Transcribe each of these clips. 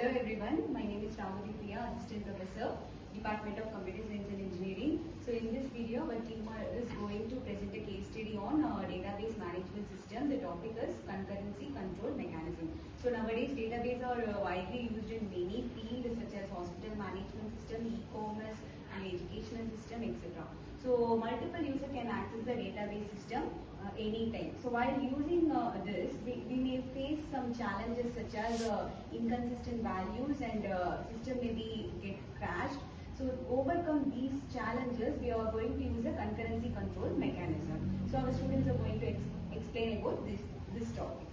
Hello everyone, my name is Ramudi Priya, Assistant Professor, Department of Computer Science and Engineering. So in this video, our team is going to present a case study on database management system. The topic is concurrency control mechanism. So nowadays database are widely used in many fields such as hospital management system, e-commerce and educational system, etc. So multiple users can access the database system anytime. So while using this, we may face some challenges such as inconsistent values and system may get crashed. So to overcome these challenges, we are going to use a concurrency control mechanism. So our students are going to explain about this topic.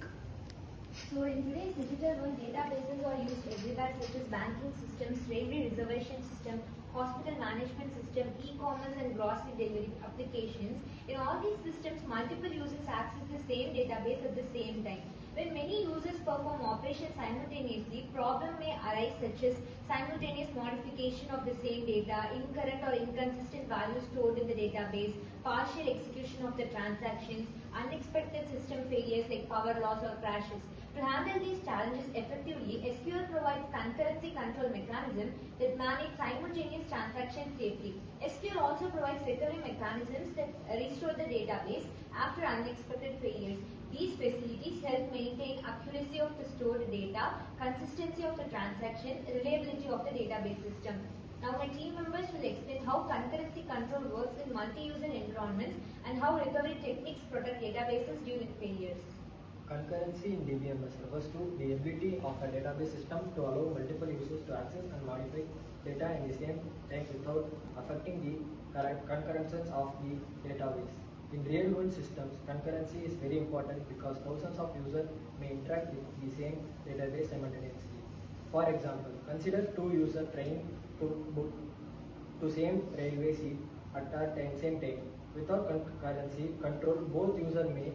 So in today's digital world, databases are used everywhere such as banking systems, railway reservation system, hospital management system, e-commerce and grocery delivery applications. In all these systems, multiple users access the same database at the same time. When many users perform operations simultaneously, problem may arise such as simultaneous modification of the same data, incorrect or inconsistent values stored in the database, partial execution of the transactions, unexpected system failures like power loss or crashes. To handle these challenges effectively, SQL provides concurrency control mechanism that manage simultaneous transactions safely. SQL also provides recovery mechanisms that restore the database after unexpected failures. These facilities help maintain accuracy of the stored data, consistency of the transaction, reliability of the database system. Now my team members will explain how concurrency control works in multi-user environments and how recovery techniques protect databases during failures. Concurrency in DBMS refers to the ability of a database system to allow multiple users to access and modify data in the same time without affecting the concurrency of the database. In real-world systems, concurrency is very important because thousands of users may interact with the same database simultaneously. For example, consider two users trying to book to same railway seat at the same time. Without concurrency control, both users may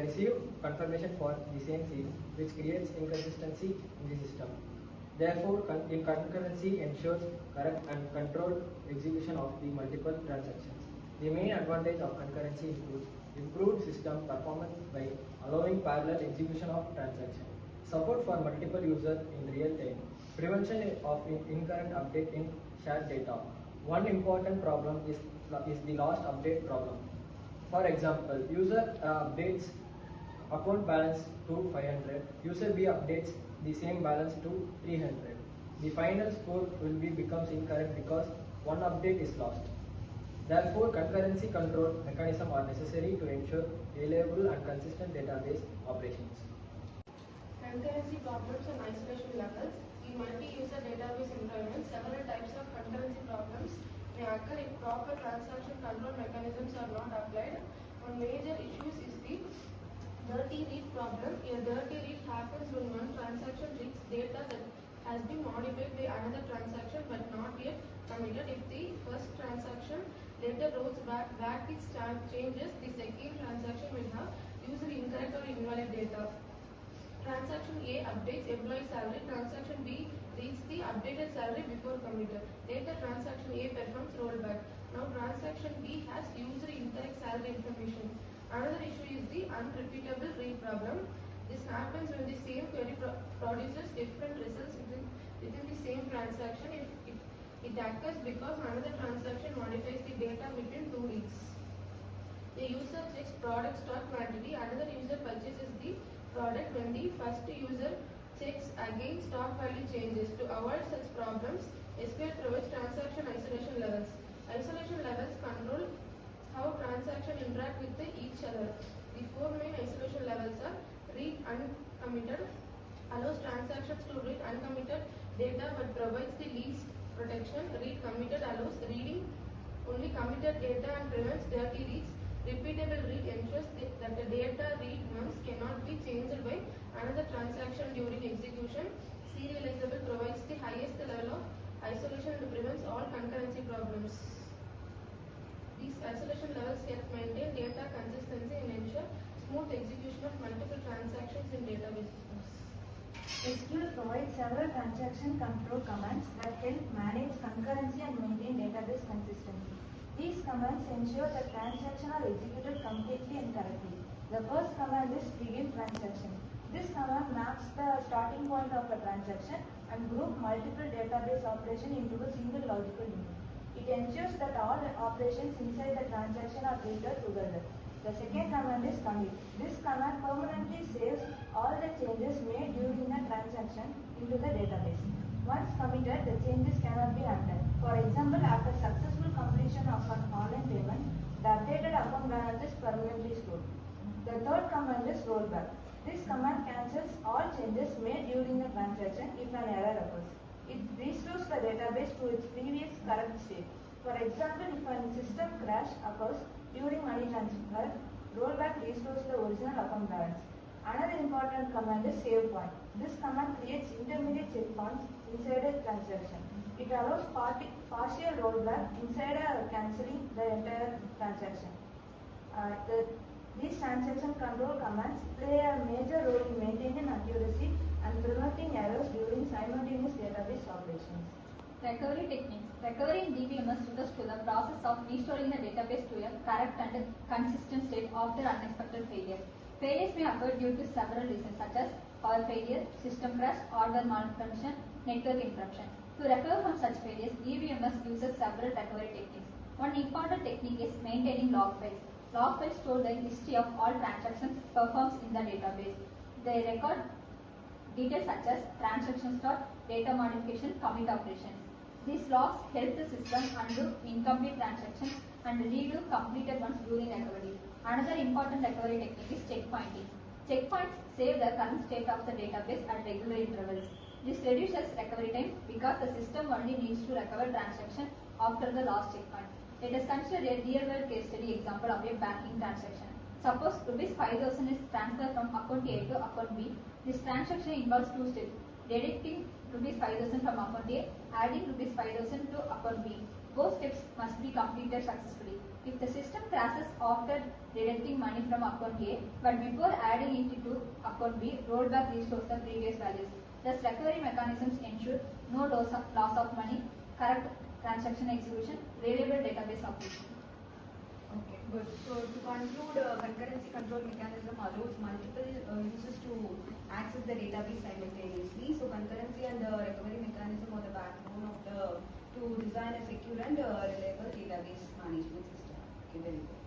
receive confirmation for the same seat, which creates inconsistency in the system. Therefore, concurrency ensures correct and controlled execution of the multiple transactions. The main advantage of concurrency includes improved system performance by allowing parallel execution of transactions, support for multiple users in real time, prevention of incorrect update in shared data. One important problem is the lost update problem. For example, user updates account balance to 500, user B updates the same balance to 300. The final score will becomes incorrect because one update is lost. Therefore, concurrency control mechanisms are necessary to ensure reliable and consistent database operations. Concurrency problems and isolation levels. In multi-user database environments, several types of concurrency problems may occur if proper transaction control mechanisms are not applied. One major issue is the dirty read problem. A dirty read happens when one transaction reads data that has been modified by another transaction but not yet committed. If the first transaction later rolls back its changes, the second transaction will have usually incorrect or invalid data. Transaction A updates employee salary. Transaction B reads the updated salary before committed. Later transaction A performs rollback. Now transaction B has user incorrect salary information. Another issue is the unrepeatable read problem. This happens when the same query produces different results within the same transaction. It occurs because another transaction modifies the data between two reads. The user checks product stock quantity. Another user purchases the product when the first user checks again stock value changes. To avoid such problems, SQL provides transaction isolation levels. Isolation levels control how transactions interact with each other. The four main isolation levels are: read uncommitted, allows transactions to read uncommitted data but provides the least protection; read committed allows reading only committed data and prevents dirty reads; repeatable read ensures that the data read once cannot be changed by another transaction during execution; serializable provides the highest level of isolation and prevents all concurrency problems. These isolation levels help maintain data consistency and ensure smooth execution of multiple transactions in database systems. SQL provides several transaction control commands that help manage concurrency and maintain database consistency. These commands ensure that transactions are executed completely and correctly. The first command is begin transaction. This command maps the starting point of a transaction and group multiple database operations into a single logical unit. It ensures that all operations inside the transaction are treated together. The second command is commit. This command permanently saves all the changes made during the transaction into the database. Once committed, the changes cannot be undone. For example, after successful completion of an online payment, the updated account balance is permanently stored. The third command is rollback. This command cancels all changes made during the transaction if an error occurs. It restores the database to its previous correct state. For example, if a system crash occurs during money transfer, rollback restores the original account balance. Another important command is save point. This command creates intermediate checkpoints inside a transaction. It allows partial rollback inside a cancelling the entire transaction. These transaction control commands play a major role in maintaining accuracy and preventing errors during simultaneous database operations. Recovery techniques. Recovery in DBMS refers to the process of restoring the database to a correct and consistent state after unexpected failures. Failures may occur due to several reasons such as power failure, system crash, hardware malfunction, network interruption. To recover from such failures, DBMS uses several recovery techniques. One important technique is maintaining log files. Log files store the history of all transactions performed in the database. They record details such as transaction start, data modification, commit operations. These logs help the system undo incomplete transactions and redo completed ones during recovery. Another important recovery technique is checkpointing. Checkpoints save the current state of the database at regular intervals. This reduces recovery time because the system only needs to recover transaction after the last checkpoint. Let us consider a real-world case study example of a banking transaction. Suppose rupees 5,000 is transferred from account A to account B. This transaction involves two steps: deducting rupees 5,000 from account A, adding rupees 5,000 to account B. Both steps must be completed successfully. If the system crashes after deducting money from account A, but before adding it to account B, rollback restores the previous values. Thus, recovery mechanisms ensure no loss of money, correct transaction execution, reliable database operation. Okay, good. So to conclude, concurrency control mechanism allows multiple users to access the database simultaneously. So concurrency and the recovery mechanism are the backbone of to design a secure and reliable database management system. Okay, very good.